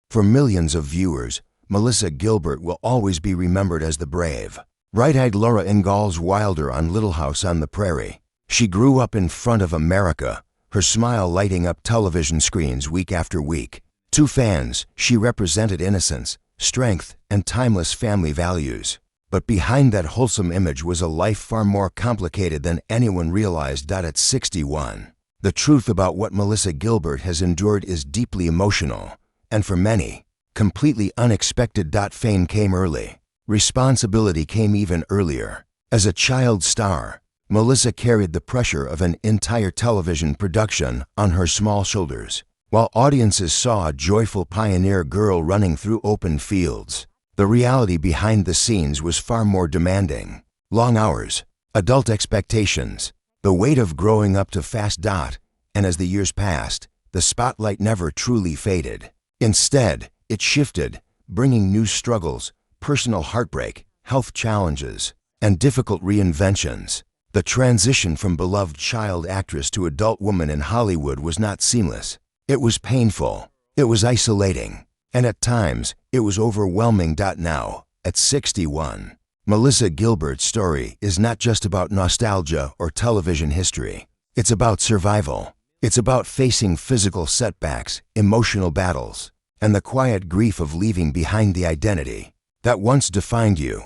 For millions of viewers, Melissa Gilbert will always be remembered as the brave, bright-eyed Laura Ingalls Wilder on Little House on the Prairie. She grew up in front of America, her smile lighting up television screens week after week. To fans, she represented innocence, strength, and timeless family values. But behind that wholesome image was a life far more complicated than anyone realized. At 61, the truth about what Melissa Gilbert has endured is deeply emotional, and for many, completely unexpected. Fame came early. Responsibility came even earlier. As a child star, Melissa carried the pressure of an entire television production on her small shoulders. While audiences saw a joyful pioneer girl running through open fields, the reality behind the scenes was far more demanding. Long hours, adult expectations, the weight of growing up too fast. And as the years passed, the spotlight never truly faded. Instead, it shifted, bringing new struggles, personal heartbreak, health challenges, and difficult reinventions. The transition from beloved child actress to adult woman in Hollywood was not seamless. It was painful, it was isolating, and at times, it was overwhelming. Now, at 61, Melissa Gilbert's story is not just about nostalgia or television history. It's about survival. It's about facing physical setbacks, emotional battles, and the quiet grief of leaving behind the identity that once defined you.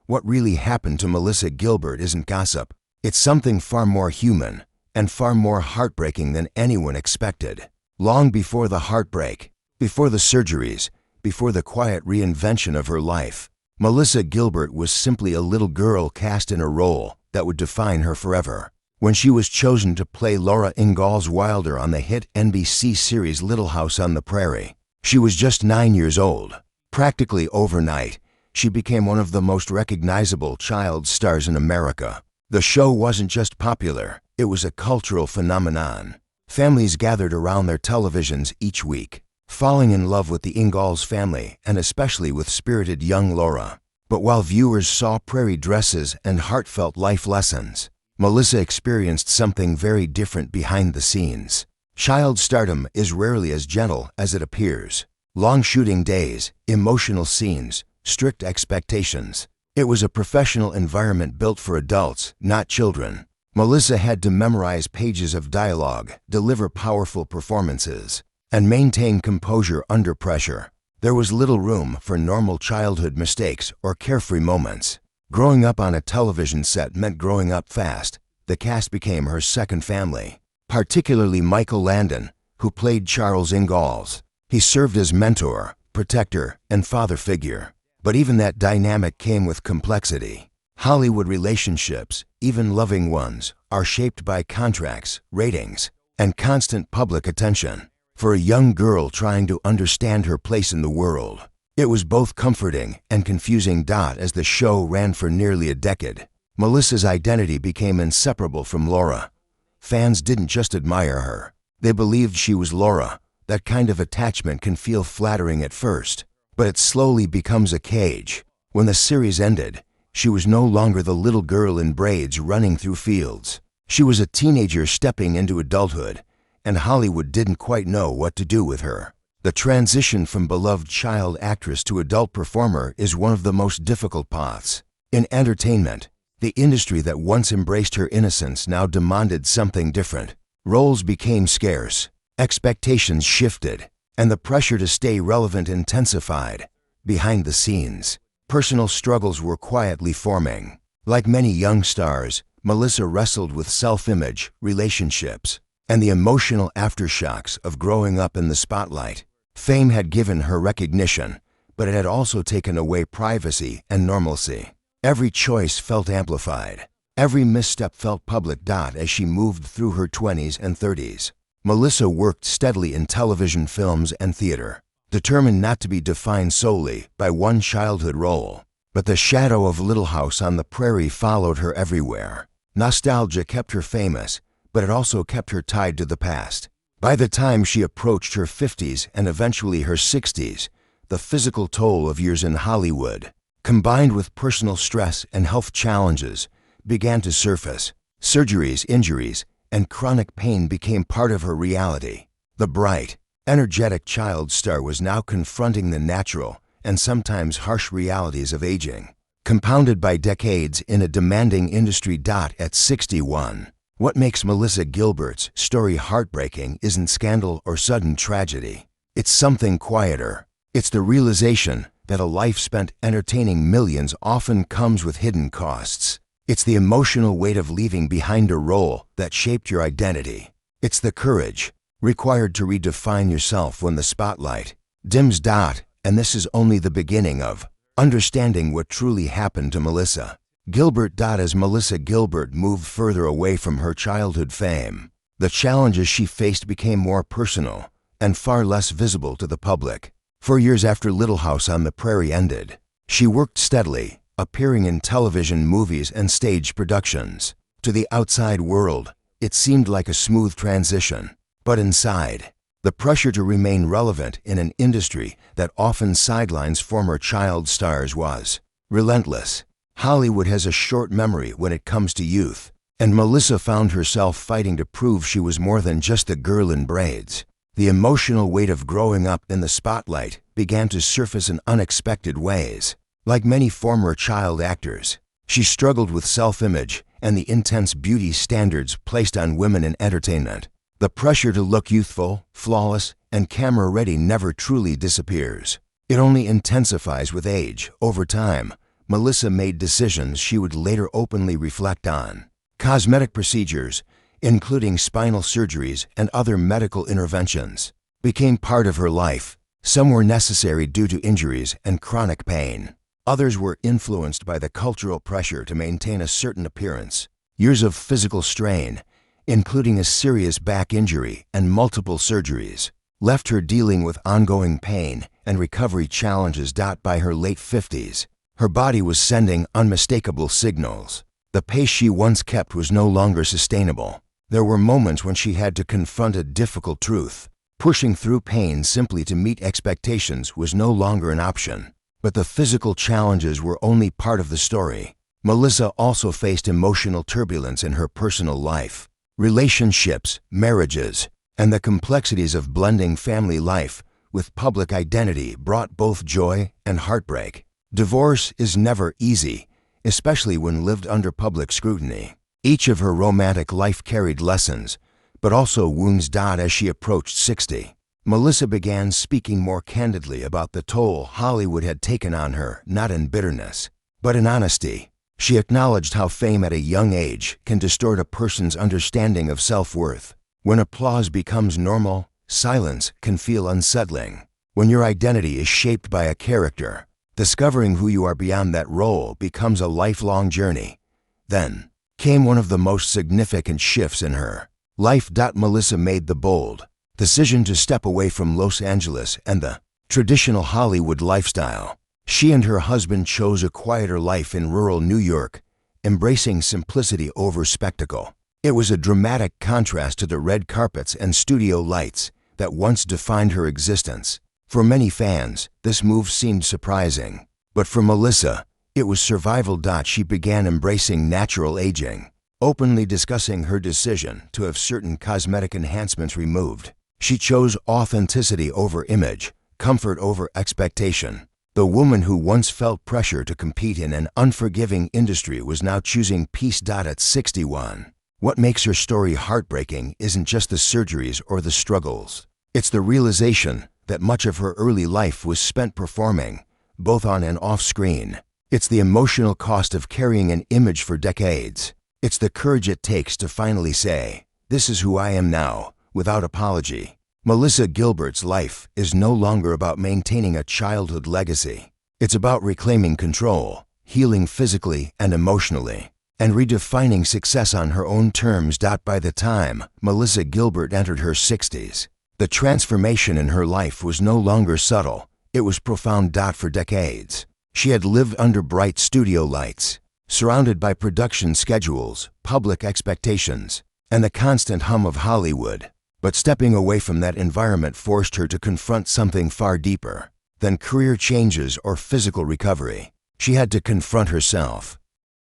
What really happened to Melissa Gilbert isn't gossip. It's something far more human and far more heartbreaking than anyone expected. Long before the heartbreak, before the surgeries, before the quiet reinvention of her life, Melissa Gilbert was simply a little girl cast in a role that would define her forever. When she was chosen to play Laura Ingalls Wilder on the hit NBC series Little House on the Prairie, she was just 9 years old. Practically overnight, she became one of the most recognizable child stars in America. The show wasn't just popular, it was a cultural phenomenon. Families gathered around their televisions each week, falling in love with the Ingalls family and especially with spirited young Laura. But while viewers saw prairie dresses and heartfelt life lessons, Melissa experienced something very different behind the scenes. Child stardom is rarely as gentle as it appears. Long shooting days, emotional scenes, strict expectations. It was a professional environment built for adults, not children. Melissa had to memorize pages of dialogue, deliver powerful performances, and maintain composure under pressure. There was little room for normal childhood mistakes or carefree moments. Growing up on a television set meant growing up fast. The cast became her second family, particularly Michael Landon, who played Charles Ingalls. He served as mentor, protector, and father figure. But even that dynamic came with complexity. Hollywood relationships, even loving ones, are shaped by contracts, ratings, and constant public attention. For a young girl trying to understand her place in the world, it was both comforting and confusing. As the show ran for nearly a decade, Melissa's identity became inseparable from Laura. Fans didn't just admire her, they believed she was Laura. That kind of attachment can feel flattering at first, but it slowly becomes a cage. When the series ended, she was no longer the little girl in braids running through fields. She was a teenager stepping into adulthood, and Hollywood didn't quite know what to do with her. The transition from beloved child actress to adult performer is one of the most difficult paths. In entertainment, the industry that once embraced her innocence now demanded something different. Roles became scarce, expectations shifted, and the pressure to stay relevant intensified. Behind the scenes, personal struggles were quietly forming. Like many young stars, Melissa wrestled with self-image, relationships, and the emotional aftershocks of growing up in the spotlight. Fame had given her recognition, but it had also taken away privacy and normalcy. Every choice felt amplified. Every misstep felt public. As she moved through her 20s and 30s, Melissa worked steadily in television, films, and theater, determined not to be defined solely by one childhood role. But the shadow of Little House on the Prairie followed her everywhere. Nostalgia kept her famous, but it also kept her tied to the past. By the time she approached her 50s and eventually her 60s, the physical toll of years in Hollywood, combined with personal stress and health challenges, began to surface. Surgeries, injuries, and chronic pain became part of her reality. The bright, energetic child star was now confronting the natural and sometimes harsh realities of aging, compounded by decades in a demanding industry. At 61, what makes Melissa Gilbert's story heartbreaking isn't scandal or sudden tragedy. It's something quieter. It's the realization that a life spent entertaining millions often comes with hidden costs. It's the emotional weight of leaving behind a role that shaped your identity. It's the courage required to redefine yourself when the spotlight dims. And this is only the beginning of understanding what truly happened to Melissa Gilbert. As Melissa Gilbert moved further away from her childhood fame, the challenges she faced became more personal and far less visible to the public. For years after Little House on the Prairie ended, she worked steadily, appearing in television, movies, and stage productions. To the outside world, it seemed like a smooth transition. But inside, the pressure to remain relevant in an industry that often sidelines former child stars was relentless. Hollywood has a short memory when it comes to youth, and Melissa found herself fighting to prove she was more than just a girl in braids. The emotional weight of growing up in the spotlight began to surface in unexpected ways. Like many former child actors, she struggled with self-image and the intense beauty standards placed on women in entertainment. The pressure to look youthful, flawless, and camera-ready never truly disappears. It only intensifies with age. Over time, Melissa made decisions she would later openly reflect on. Cosmetic procedures, including spinal surgeries and other medical interventions, became part of her life. Some were necessary due to injuries and chronic pain. Others were influenced by the cultural pressure to maintain a certain appearance. Years of physical strain, including a serious back injury and multiple surgeries, left her dealing with ongoing pain and recovery challenges. By her late 50s, her body was sending unmistakable signals. The pace she once kept was no longer sustainable. There were moments when she had to confront a difficult truth. Pushing through pain simply to meet expectations was no longer an option. But the physical challenges were only part of the story. Melissa also faced emotional turbulence in her personal life. Relationships, marriages, and the complexities of blending family life with public identity brought both joy and heartbreak. Divorce is never easy, especially when lived under public scrutiny. Each of her romantic life carried lessons, but also wounds. As she approached 60, Melissa began speaking more candidly about the toll Hollywood had taken on her, not in bitterness, but in honesty. She acknowledged how fame at a young age can distort a person's understanding of self-worth. When applause becomes normal, silence can feel unsettling. When your identity is shaped by a character, discovering who you are beyond that role becomes a lifelong journey. Then came one of the most significant shifts in her life. Melissa made the bold decision to step away from Los Angeles and the traditional Hollywood lifestyle. She and her husband chose a quieter life in rural New York, embracing simplicity over spectacle. It was a dramatic contrast to the red carpets and studio lights that once defined her existence. For many fans, this move seemed surprising. But for Melissa, it was survival. She began embracing natural aging, openly discussing her decision to have certain cosmetic enhancements removed. She chose authenticity over image, comfort over expectation. The woman who once felt pressure to compete in an unforgiving industry was now choosing peace. At 61, what makes her story heartbreaking isn't just the surgeries or the struggles. It's the realization that much of her early life was spent performing, both on and off screen. It's the emotional cost of carrying an image for decades. It's the courage it takes to finally say, "This is who I am now," without apology. Melissa Gilbert's life is no longer about maintaining a childhood legacy. It's about reclaiming control, healing physically and emotionally, and redefining success on her own terms. By the time Melissa Gilbert entered her 60s, the transformation in her life was no longer subtle, it was profound. For decades, she had lived under bright studio lights, surrounded by production schedules, public expectations, and the constant hum of Hollywood. But stepping away from that environment forced her to confront something far deeper than career changes or physical recovery. She had to confront herself.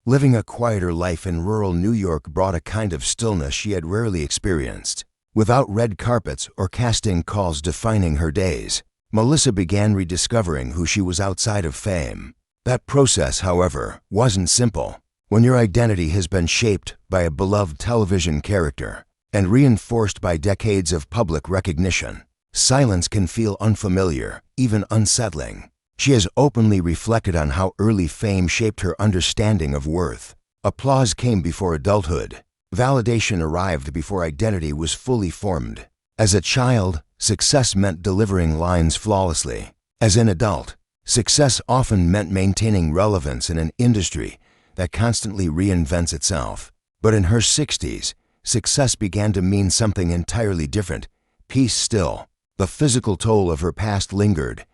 Living a quieter life in rural New York brought a kind of stillness she had rarely experienced. Without red carpets or casting calls defining her days, Melissa began rediscovering who she was outside of fame. That process, however, wasn't simple. When your identity has been shaped by a beloved television character and reinforced by decades of public recognition, silence can feel unfamiliar, even unsettling. She has openly reflected on how early fame shaped her understanding of worth. Applause came before adulthood. Validation arrived before identity was fully formed. As a child, success meant delivering lines flawlessly. As an adult, success often meant maintaining relevance in an industry that constantly reinvents itself. But in her 60s, success began to mean something entirely different. Peace still. The physical toll of her past lingered.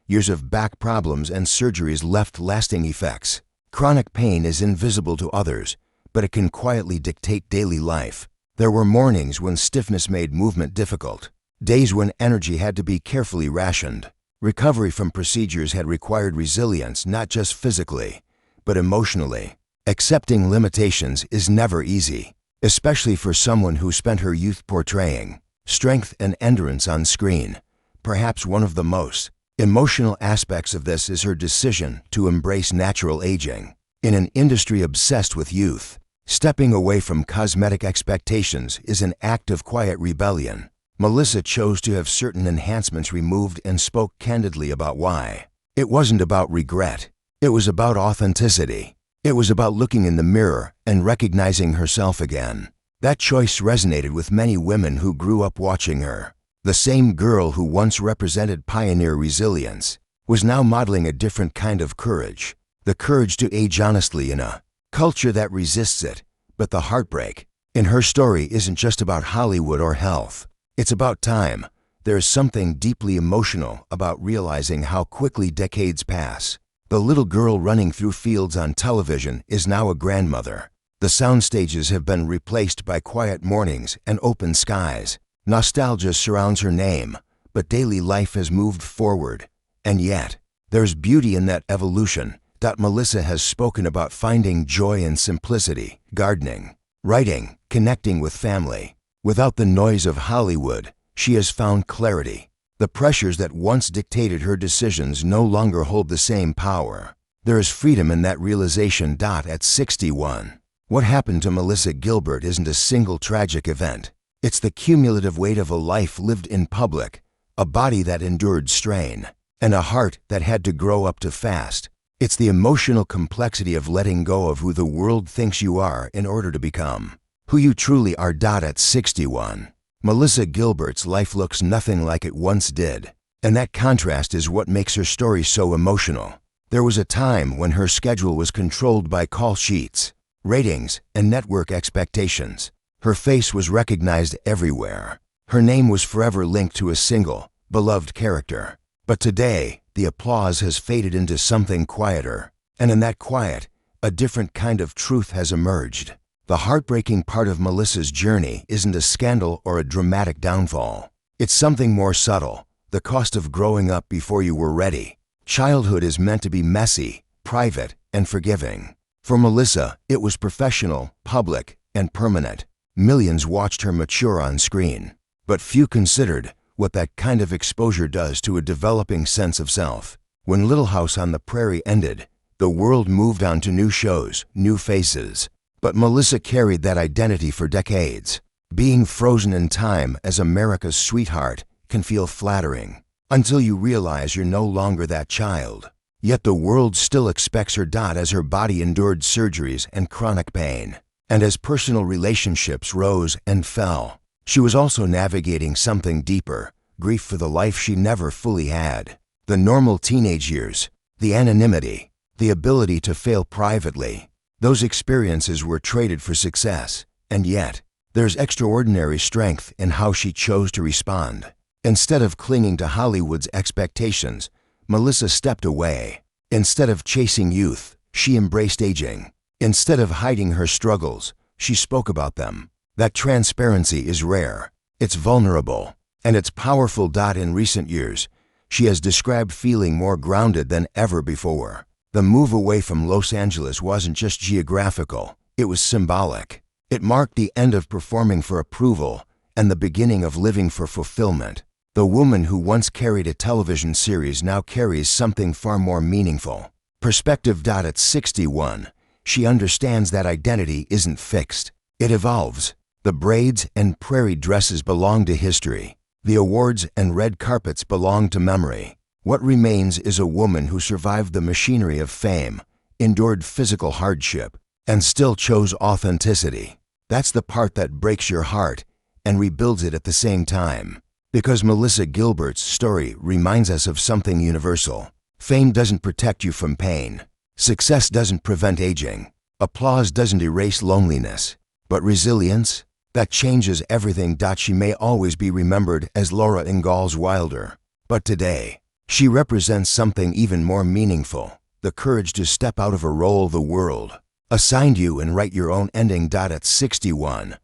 Years of back problems and surgeries left lasting effects. Chronic pain is invisible to others, but it can quietly dictate daily life. There were mornings when stiffness made movement difficult, days when energy had to be carefully rationed. Recovery from procedures had required resilience not just physically, but emotionally. Accepting limitations is never easy, especially for someone who spent her youth portraying strength and endurance on screen. Perhaps one of the most emotional aspects of this is her decision to embrace natural aging. In an industry obsessed with youth, stepping away from cosmetic expectations is an act of quiet rebellion. Melissa chose to have certain enhancements removed and spoke candidly about why. It wasn't about regret. It was about authenticity. It was about looking in the mirror and recognizing herself again. That choice resonated with many women who grew up watching her. The same girl who once represented pioneer resilience was now modeling a different kind of courage. The courage to age honestly in a culture that resists it. But the heartbreak in her story isn't just about Hollywood or health. It's about time. There is something deeply emotional about realizing how quickly decades pass. The little girl running through fields on television is now a grandmother. The sound stages have been replaced by quiet mornings and open skies. Nostalgia surrounds her name, but daily life has moved forward. And yet, there's beauty in that evolution. Melissa has spoken about finding joy in simplicity, gardening, writing, connecting with family. Without the noise of Hollywood, she has found clarity. The pressures that once dictated her decisions no longer hold the same power. There is freedom in that realization. At 61, what happened to Melissa Gilbert isn't a single tragic event. It's the cumulative weight of a life lived in public, a body that endured strain, and a heart that had to grow up to fast. It's the emotional complexity of letting go of who the world thinks you are in order to become who you truly are. At 61, Melissa Gilbert's life looks nothing like it once did, and that contrast is what makes her story so emotional. There was a time when her schedule was controlled by call sheets, ratings, and network expectations. Her face was recognized everywhere. Her name was forever linked to a single, beloved character. But today, the applause has faded into something quieter, and in that quiet, a different kind of truth has emerged. The heartbreaking part of Melissa's journey isn't a scandal or a dramatic downfall. It's something more subtle, the cost of growing up before you were ready. Childhood is meant to be messy, private, and forgiving. For Melissa, it was professional, public, and permanent. Millions watched her mature on screen, but few considered what that kind of exposure does to a developing sense of self. When Little House on the Prairie ended, the world moved on to new shows, new faces. But Melissa carried that identity for decades. Being frozen in time as America's sweetheart can feel flattering, until you realize you're no longer that child. Yet the world still expects her. As her body endured surgeries and chronic pain, and as personal relationships rose and fell, she was also navigating something deeper, grief for the life she never fully had. The normal teenage years, the anonymity, the ability to fail privately. Those experiences were traded for success, and yet, there's extraordinary strength in how she chose to respond. Instead of clinging to Hollywood's expectations, Melissa stepped away. Instead of chasing youth, she embraced aging. Instead of hiding her struggles, she spoke about them. That transparency is rare, it's vulnerable, and it's powerful. In recent years, she has described feeling more grounded than ever before. The move away from Los Angeles wasn't just geographical, it was symbolic. It marked the end of performing for approval and the beginning of living for fulfillment. The woman who once carried a television series now carries something far more meaningful. Perspective. At 61, she understands that identity isn't fixed. It evolves. The braids and prairie dresses belong to history. The awards and red carpets belong to memory. What remains is a woman who survived the machinery of fame, endured physical hardship, and still chose authenticity. That's the part that breaks your heart and rebuilds it at the same time. Because Melissa Gilbert's story reminds us of something universal. Fame doesn't protect you from pain. Success doesn't prevent aging. Applause doesn't erase loneliness. But resilience, that changes everything. She may always be remembered as Laura Ingalls Wilder. But today, she represents something even more meaningful. The courage to step out of a role the world assigned you and write your own ending. At 61,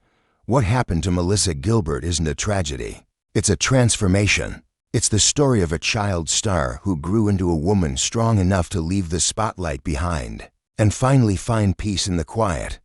what happened to Melissa Gilbert isn't a tragedy. It's a transformation. It's the story of a child star who grew into a woman strong enough to leave the spotlight behind and finally find peace in the quiet.